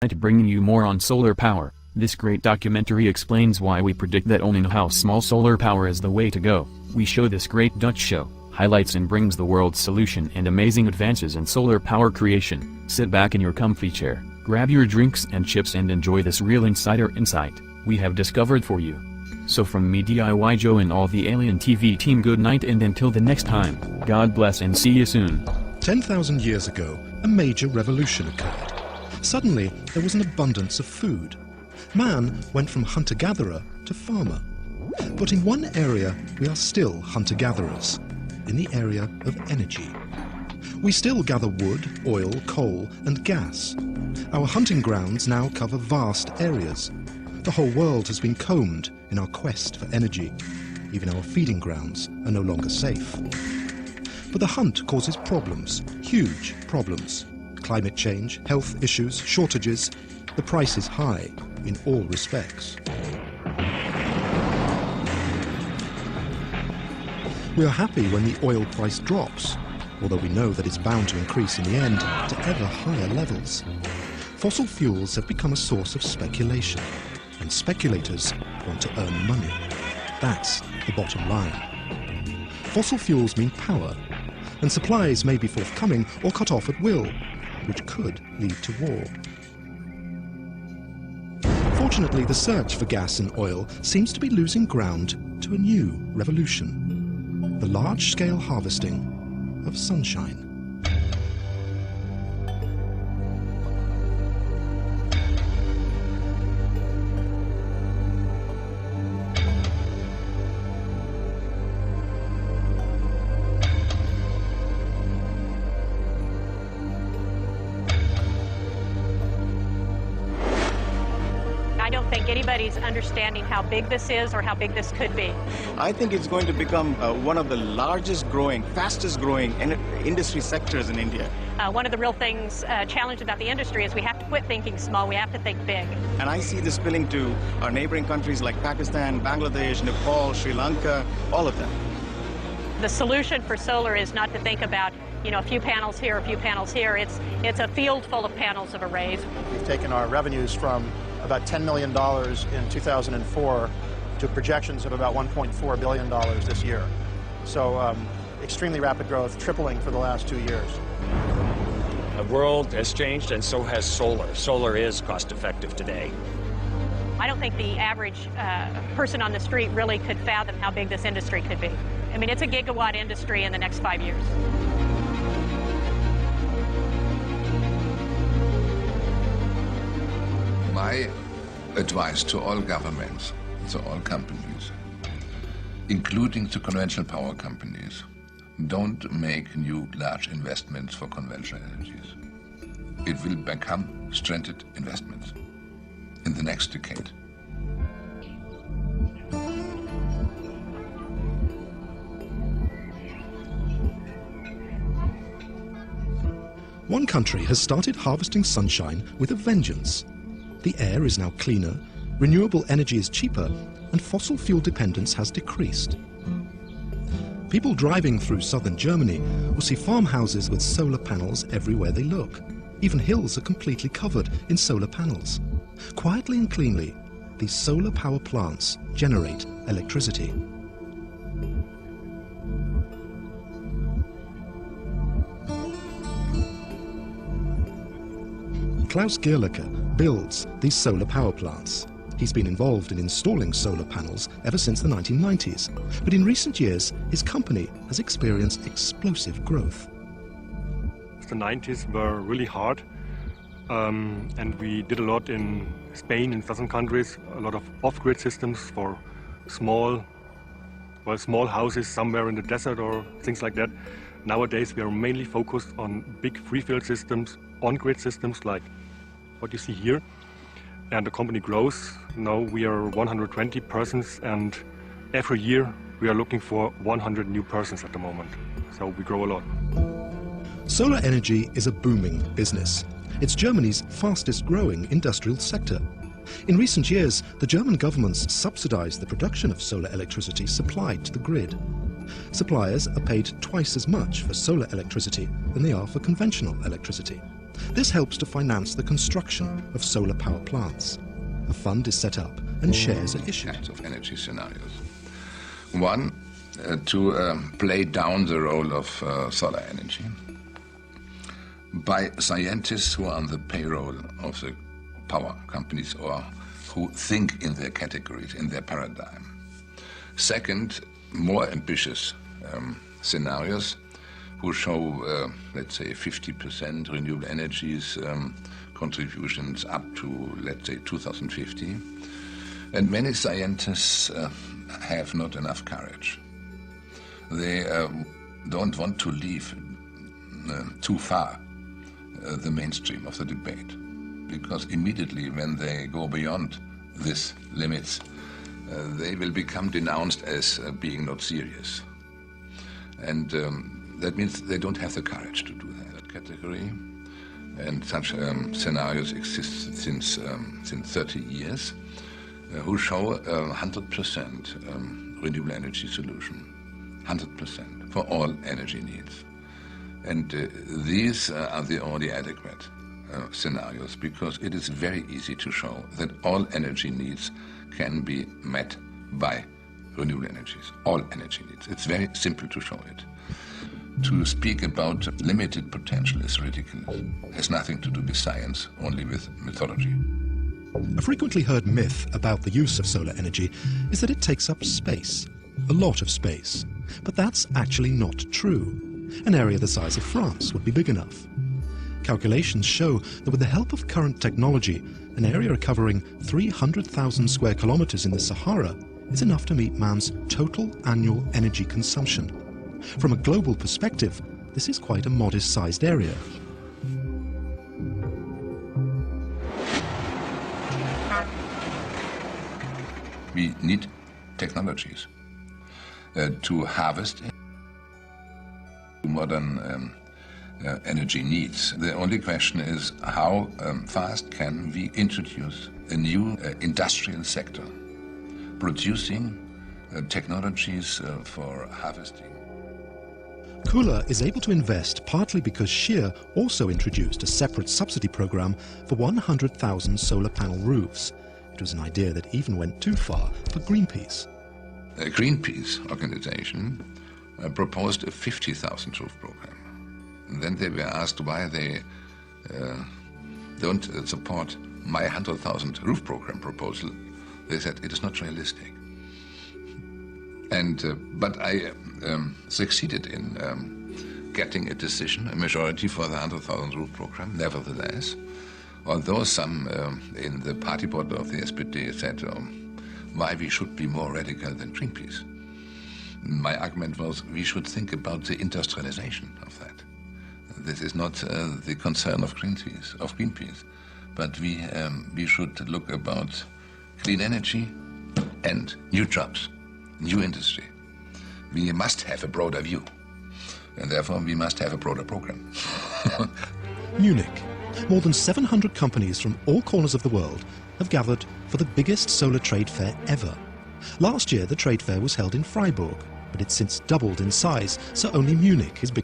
Bringing you more on solar power. This great documentary explains why we predict that owning a house small solar power is the way to go. We show this great Dutch show, highlights and brings the world's solution and amazing advances in solar power creation. Sit back in your comfy chair, grab your drinks and chips and enjoy this real insider insight we have discovered for you. So from me DIY Joe and all the Alien TV team, good night and until the next time, God bless and see you soon. 10,000 years ago, a major revolution occurred. Suddenly, there was an abundance of food. Man went from hunter-gatherer to farmer. But in one area, we are still hunter-gatherers, in the area of energy. We still gather wood, oil, coal, and gas. Our hunting grounds now cover vast areas. The whole world has been combed in our quest for energy. Even our feeding grounds are no longer safe. But the hunt causes problems, huge problems. Climate change, health issues, shortages. The price is high in all respects. We are happy when the oil price drops, although we know that it's bound to increase in the end to ever higher levels. Fossil fuels have become a source of speculation, and speculators want to earn money. That's the bottom line. Fossil fuels mean power, and supplies may be forthcoming or cut off at will, which could lead to war. Fortunately, the search for gas and oil seems to be losing ground to a new revolution: the large-scale harvesting of sunshine. I don't think anybody's understanding how big this is or how big this could be. I think it's going to become one of the largest growing, fastest growing industry sectors in India. One of the real things, challenge about the industry is we have to quit thinking small, we have to think big. And I see this spilling to our neighboring countries like Pakistan, Bangladesh, Nepal, Sri Lanka, all of them. The solution for solar is not to think about, you know, a few panels here, a few panels here. It's a field full of panels of arrays. We've taken our revenues from about $10 million in 2004 to projections of about $1.4 billion this year. So extremely rapid growth, tripling for the last 2 years. The world has changed and so has solar. Solar is cost effective today. I don't think the average person on the street really could fathom how big this industry could be. I mean, it's a gigawatt industry in the next 5 years. My advice to all governments, to all companies, including the conventional power companies, don't make new large investments for conventional energies. It will become stranded investments in the next decade. One country has started harvesting sunshine with a vengeance. The air is now cleaner, renewable energy is cheaper, and fossil fuel dependence has decreased. People driving through southern Germany will see farmhouses with solar panels everywhere they look. Even hills are completely covered in solar panels. Quietly and cleanly, these solar power plants generate electricity. Klaus Gierlecke builds these solar power plants. He's been involved in installing solar panels ever since the 1990s, but in recent years his company has experienced explosive growth. The 90s were really hard, and we did a lot in Spain and southern countries, a lot of off-grid systems for small houses somewhere in the desert or things like that. Nowadays we are mainly focused on big free-field systems, on-grid systems like what you see here, and the company grows. Now we are 120 persons, and every year we are looking for 100 new persons at the moment, so we grow a lot. Solar energy is a booming business. It's Germany's fastest growing industrial sector. In recent years, the German governments subsidized the production of solar electricity supplied to the grid. Suppliers are paid twice as much for solar electricity than they are for conventional electricity. This helps to finance the construction of solar power plants. A fund is set up and shares are issued. Kinds of energy scenarios. One, to play down the role of solar energy by scientists who are on the payroll of the power companies or who think in their categories, in their paradigm. Second, more ambitious scenarios who show, let's say, 50% renewable energies contributions up to, let's say, 2050. And many scientists have not enough courage. They don't want to leave too far the mainstream of the debate, because immediately when they go beyond these limits, they will become denounced as being not serious. And that means they don't have the courage to do that category. And such scenarios exist since 30 years, who show 100% renewable energy solution, 100% for all energy needs. And these are the only adequate scenarios, because it is very easy to show that all energy needs can be met by renewable energies, all energy needs. It's very simple to show it. To speak about limited potential is ridiculous. It has nothing to do with science, only with mythology. A frequently heard myth about the use of solar energy is that it takes up space, a lot of space. But that's actually not true. An area the size of France would be big enough. Calculations show that with the help of current technology, an area covering 300,000 square kilometers in the Sahara is enough to meet man's total annual energy consumption. From a global perspective, this is quite a modest-sized area. We need technologies to harvest modern energy needs. The only question is how fast can we introduce a new industrial sector producing technologies for harvesting. Kula is able to invest partly because Scheer also introduced a separate subsidy program for 100,000 solar panel roofs. It was an idea that even went too far for Greenpeace. A Greenpeace organization proposed a 50,000 roof program. And then they were asked why they don't support my 100,000 roof program proposal. They said it is not realistic. And but I succeeded in getting a decision, a majority for the 100,000 roof program. Nevertheless, although some in the party board of the SPD said why we should be more radical than Greenpeace, my argument was we should think about the industrialization of that. This is not the concern of Greenpeace, but we should look about clean energy and new jobs, new industry. We must have a broader view, and therefore we must have a broader program. Munich. More than 700 companies from all corners of the world have gathered for the biggest solar trade fair ever. Last year the trade fair was held in Freiburg, but it's since doubled in size, so only Munich is big.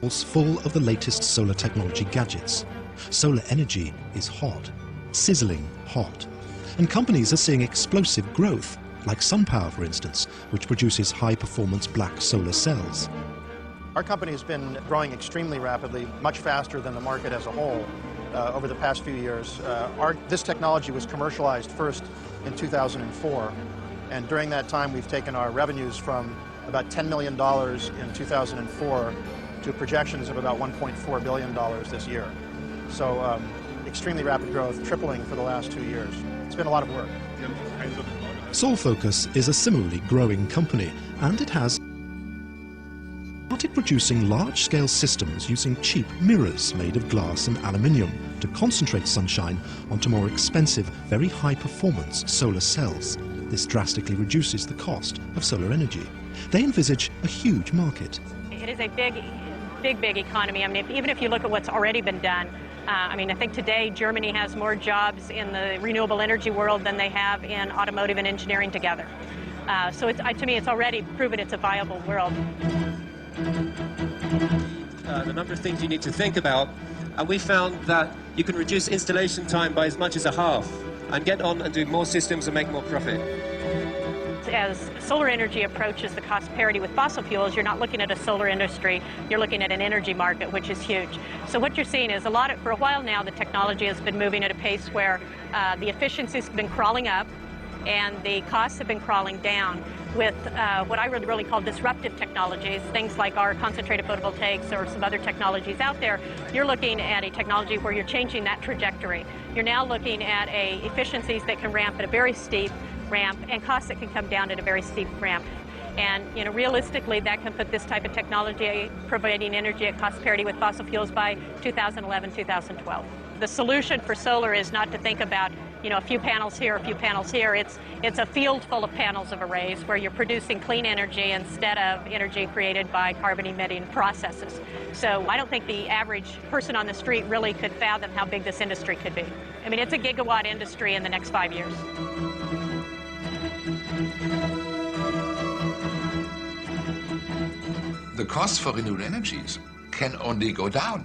Full of the latest solar technology gadgets. Solar energy is hot, sizzling hot. And companies are seeing explosive growth, like SunPower, for instance, which produces high-performance black solar cells. Our company has been growing extremely rapidly, much faster than the market as a whole over the past few years. This technology was commercialized first in 2004, and during that time we've taken our revenues from about $10 million in 2004 to projections of about $1.4 billion this year. So extremely rapid growth, tripling for the last 2 years. It's been a lot of work. Solfocus is a similarly growing company, and it has started producing large-scale systems using cheap mirrors made of glass and aluminium to concentrate sunshine onto more expensive, very high-performance solar cells. This drastically reduces the cost of solar energy. They envisage a huge market. It is a big economy. I mean, even if you look at what's already been done, I mean, I think today Germany has more jobs in the renewable energy world than they have in automotive and engineering together. So to me, it's already proven it's a viable world. the number of things you need to think about, and we found that you can reduce installation time by as much as a half and get on and do more systems and make more profit. As solar energy approaches the cost parity with fossil fuels, you're not looking at a solar industry, you're looking at an energy market, which is huge. So what you're seeing is for a while now, the technology has been moving at a pace where the efficiencies have been crawling up and the costs have been crawling down with what I would really call disruptive technologies, things like our concentrated photovoltaics or some other technologies out there. You're looking at a technology where you're changing that trajectory. You're now looking at efficiencies that can ramp at a very steep ramp and costs that can come down at a very steep ramp. And realistically, that can put this type of technology providing energy at cost parity with fossil fuels by 2011, 2012. The solution for solar is not to think about a few panels here, a few panels here. It's a field full of panels of arrays where you're producing clean energy instead of energy created by carbon-emitting processes. So I don't think the average person on the street really could fathom how big this industry could be. I mean, it's a gigawatt industry in the next 5 years. The costs for renewable energies can only go down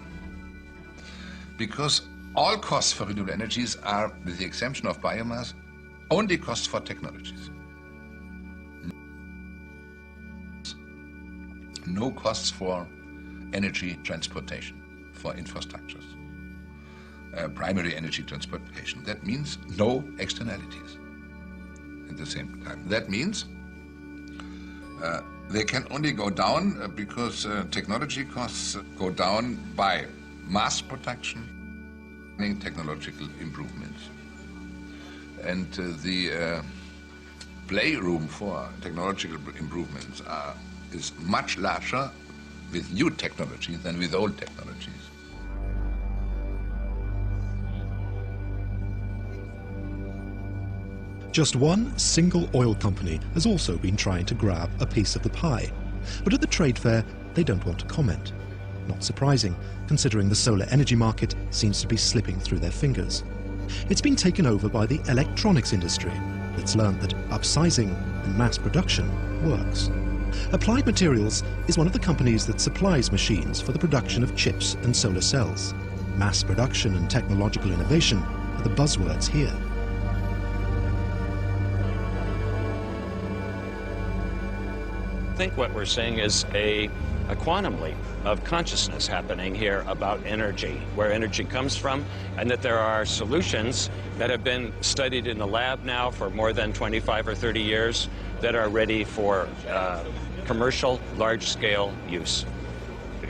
because all costs for renewable energies are, with the exemption of biomass, only costs for technologies. No costs for energy transportation, for infrastructures, primary energy transportation. That means no externalities at the same time. That means they can only go down because technology costs go down by mass production, technological improvements. And the playroom for technological improvements is much larger with new technology than with old technologies. Just one single oil company has also been trying to grab a piece of the pie. But at the trade fair, they don't want to comment. Not surprising, considering the solar energy market seems to be slipping through their fingers. It's been taken over by the electronics industry that's learned that upsizing and mass production works. Applied Materials is one of the companies that supplies machines for the production of chips and solar cells. Mass production and technological innovation are the buzzwords here. I think what we're seeing is a quantum leap of consciousness happening here about energy, where energy comes from, and that there are solutions that have been studied in the lab now for more than 25 or 30 years that are ready for commercial, large-scale use.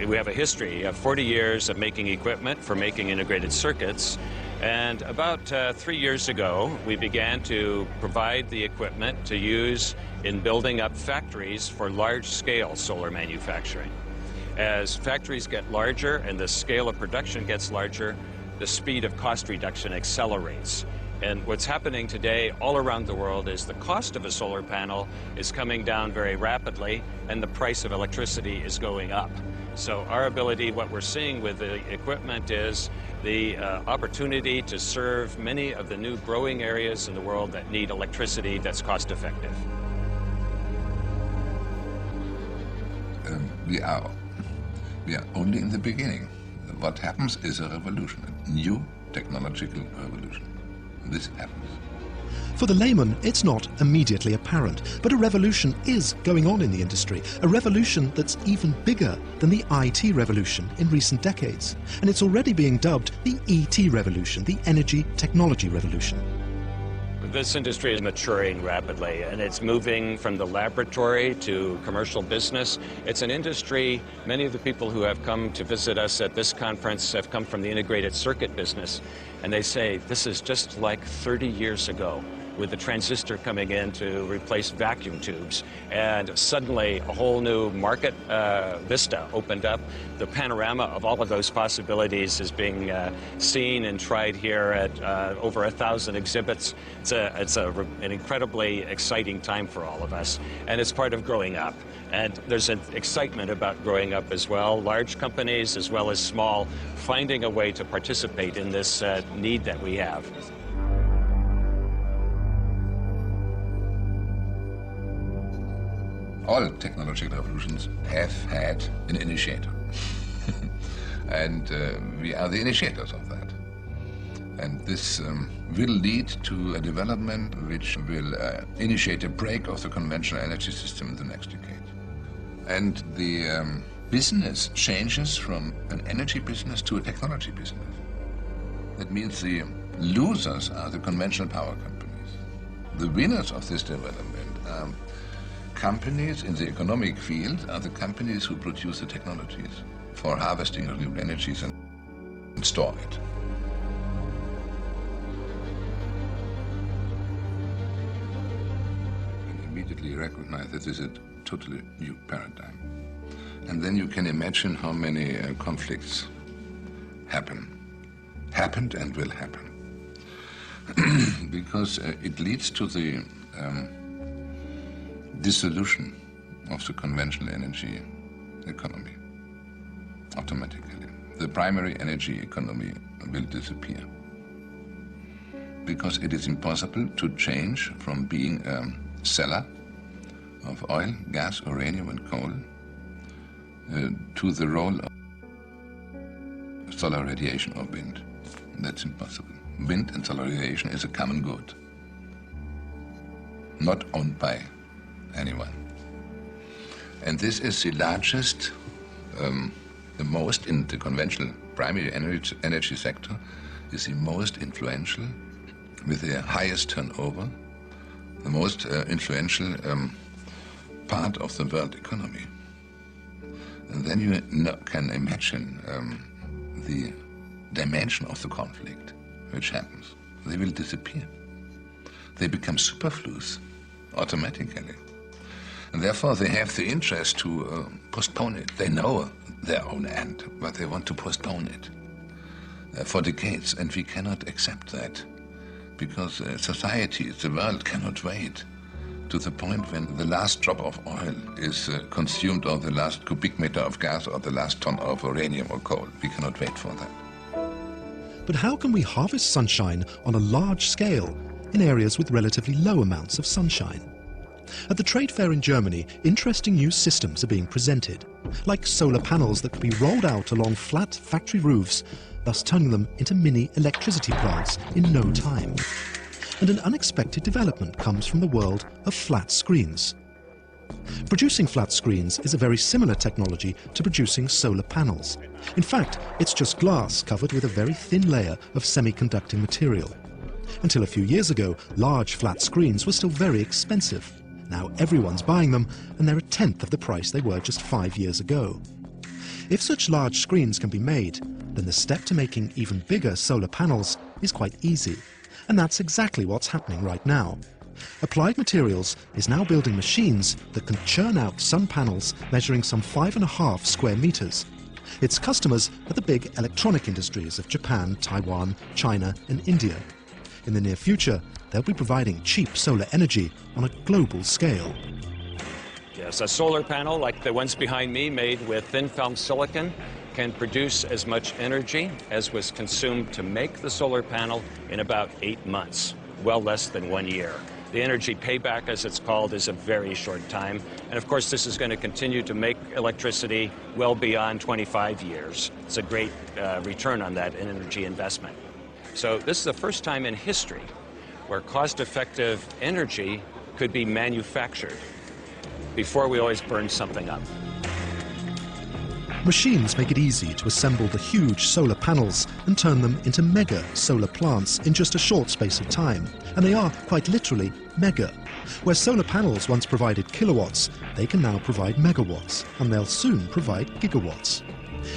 We have a history of 40 years of making equipment for making integrated circuits, and about 3 years ago, we began to provide the equipment to use in building up factories for large-scale solar manufacturing. As factories get larger and the scale of production gets larger, the speed of cost reduction accelerates. And what's happening today all around the world is the cost of a solar panel is coming down very rapidly, and the price of electricity is going up. So our ability, what we're seeing with the equipment is the opportunity to serve many of the new growing areas in the world that need electricity that's cost effective. We are only in the beginning. What happens is a revolution, a new technological revolution. This happens. For the layman, it's not immediately apparent, but a revolution is going on in the industry, a revolution that's even bigger than the IT revolution in recent decades. And it's already being dubbed the ET revolution, the energy technology revolution. This industry is maturing rapidly, and it's moving from the laboratory to commercial business. It's an industry, many of the people who have come to visit us at this conference have come from the integrated circuit business, and they say this is just like 30 years ago, with the transistor coming in to replace vacuum tubes. And suddenly a whole new market vista opened up. The panorama of all of those possibilities is being seen and tried here at over 1,000 exhibits. It's an incredibly exciting time for all of us, and it's part of growing up. And there's an excitement about growing up as well. Large companies as well as small, finding a way to participate in this need that we have. All technological revolutions have had an initiator. And we are the initiators of that. And this will lead to a development which will initiate a break of the conventional energy system in the next decade. And the business changes from an energy business to a technology business. That means the losers are the conventional power companies. The winners of this development are companies in the economic field, are the companies who produce the technologies for harvesting renewable energies and store it. And immediately recognize that this is a totally new paradigm. And then you can imagine how many conflicts happened and will happen. Because it leads to the dissolution of the conventional energy economy automatically. The primary energy economy will disappear because it is impossible to change from being a seller of oil, gas, uranium and coal to the role of solar radiation or wind. That's impossible. Wind and solar radiation is a common good, not owned by anyone. And this is the largest, the most in the conventional primary energy sector, is the most influential, with the highest turnover, the most influential part of the world economy. And then you can imagine the dimension of the conflict which happens. They will disappear. They become superfluous automatically. And therefore they have the interest to postpone it. They know their own end, but they want to postpone it for decades. And we cannot accept that because society, the world cannot wait to the point when the last drop of oil is consumed, or the last cubic meter of gas, or the last ton of uranium or coal. We cannot wait for that. But how can we harvest sunshine on a large scale in areas with relatively low amounts of sunshine? At the trade fair in Germany, interesting new systems are being presented, like solar panels that can be rolled out along flat factory roofs, thus turning them into mini electricity plants in no time. And an unexpected development comes from the world of flat screens. Producing flat screens is a very similar technology to producing solar panels. In fact, it's just glass covered with a very thin layer of semiconducting material. Until a few years ago, large flat screens were still very expensive. Now everyone's buying them, and they're a tenth of the price they were just 5 years ago. If such large screens can be made, then the step to making even bigger solar panels is quite easy. And that's exactly what's happening right now. Applied Materials is now building machines that can churn out sun panels measuring some 5.5 square meters. Its customers are the big electronic industries of Japan, Taiwan, China and India. In the near future, they'll be providing cheap solar energy on a global scale. Yes, a solar panel like the ones behind me, made with thin film silicon, can produce as much energy as was consumed to make the solar panel in about 8 months, well less than 1 year. The energy payback, as it's called, is a very short time. And of course, this is going to continue to make electricity well beyond 25 years. It's a great return on that energy investment. So this is the first time in history where cost-effective energy could be manufactured. Before, we always burn something up. Machines make it easy to assemble the huge solar panels and turn them into mega solar plants in just a short space of time. And they are, quite literally, mega. Where solar panels once provided kilowatts, they can now provide megawatts, and they'll soon provide gigawatts.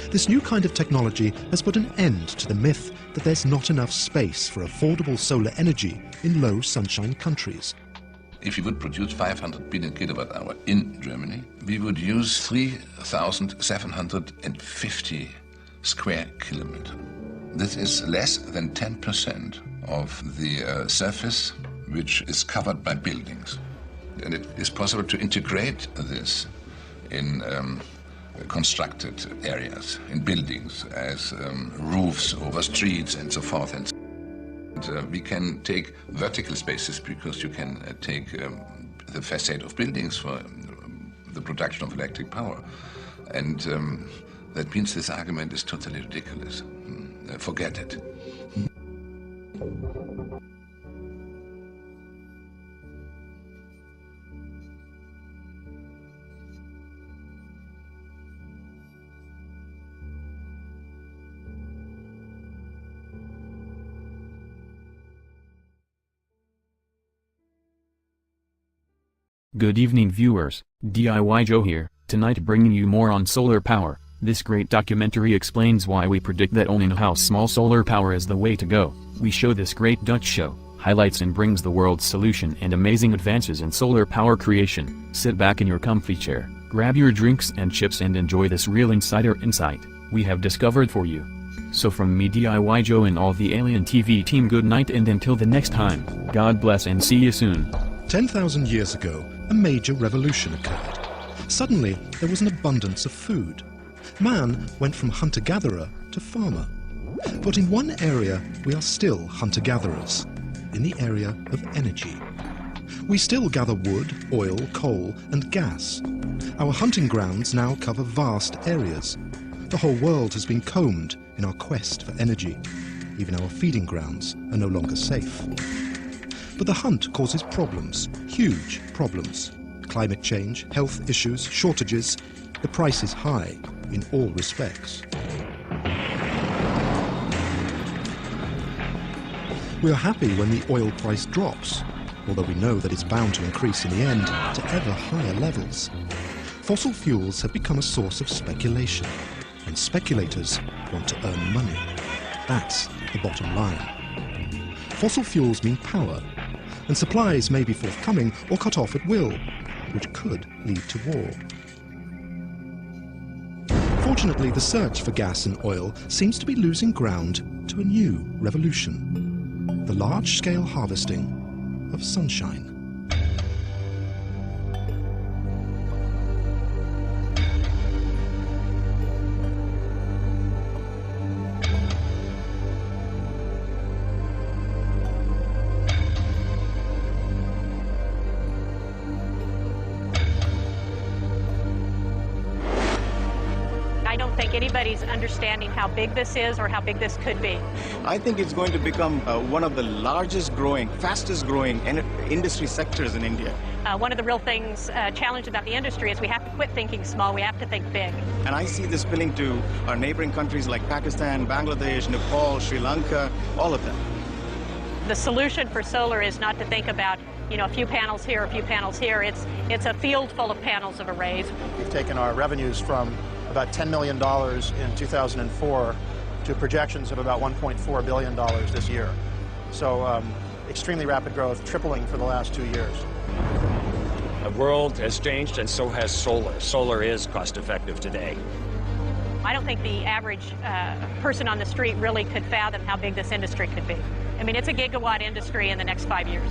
This new kind of technology has put an end to the myth that there's not enough space for affordable solar energy in low sunshine countries. If we would produce 500 billion kilowatt hour in Germany, we would use 3,750 square kilometers. This is less than 10% of the surface which is covered by buildings. And it is possible to integrate this in constructed areas, in buildings, as roofs over streets and so forth. And we can take vertical spaces because you can take the facade of buildings for the production of electric power. And That means this argument is totally ridiculous. Forget it. Good evening viewers, DIY Joe here, tonight bringing you more on solar power. This great documentary explains why we predict that only in-house small solar power is the way to go. We show this great Dutch show, highlights and brings the world's solution and amazing advances in solar power creation. Sit back in your comfy chair, grab your drinks and chips and enjoy this real insider insight we have discovered for you. So from me DIY Joe and all the Alien TV team, good night and until the next time, God bless and see you soon. 10,000 years ago, a major revolution occurred. Suddenly, there was an abundance of food. Man went from hunter-gatherer to farmer. But in one area, we are still hunter-gatherers, in the area of energy. We still gather wood, oil, coal, and gas. Our hunting grounds now cover vast areas. The whole world has been combed in our quest for energy. Even our feeding grounds are no longer safe. But the hunt causes problems, huge problems. Climate change, health issues, shortages. The price is high in all respects. We are happy when the oil price drops, although we know that it's bound to increase in the end to ever higher levels. Fossil fuels have become a source of speculation, and speculators want to earn money. That's the bottom line. Fossil fuels mean power, and supplies may be forthcoming or cut off at will, which could lead to war. Fortunately, the search for gas and oil seems to be losing ground to a new revolution: the large-scale harvesting of sunshine. I don't think anybody's understanding how big this is or how big this could be. I think it's going to become one of the largest growing, fastest growing industry sectors in India. One of the real things, challenge about the industry is we have to quit thinking small, we have to think big. And I see this spilling to our neighboring countries like Pakistan, Bangladesh, Nepal, Sri Lanka, all of them. The solution for solar is not to think about, a few panels here, a few panels here. It's a field full of panels of arrays. We've taken our revenues from about $10 million in 2004 to projections of about $1.4 billion this year. So extremely rapid growth, tripling for the last 2 years. The world has changed and so has solar. Solar is cost effective today. I don't think the average person on the street really could fathom how big this industry could be. I mean, it's a gigawatt industry in the next 5 years.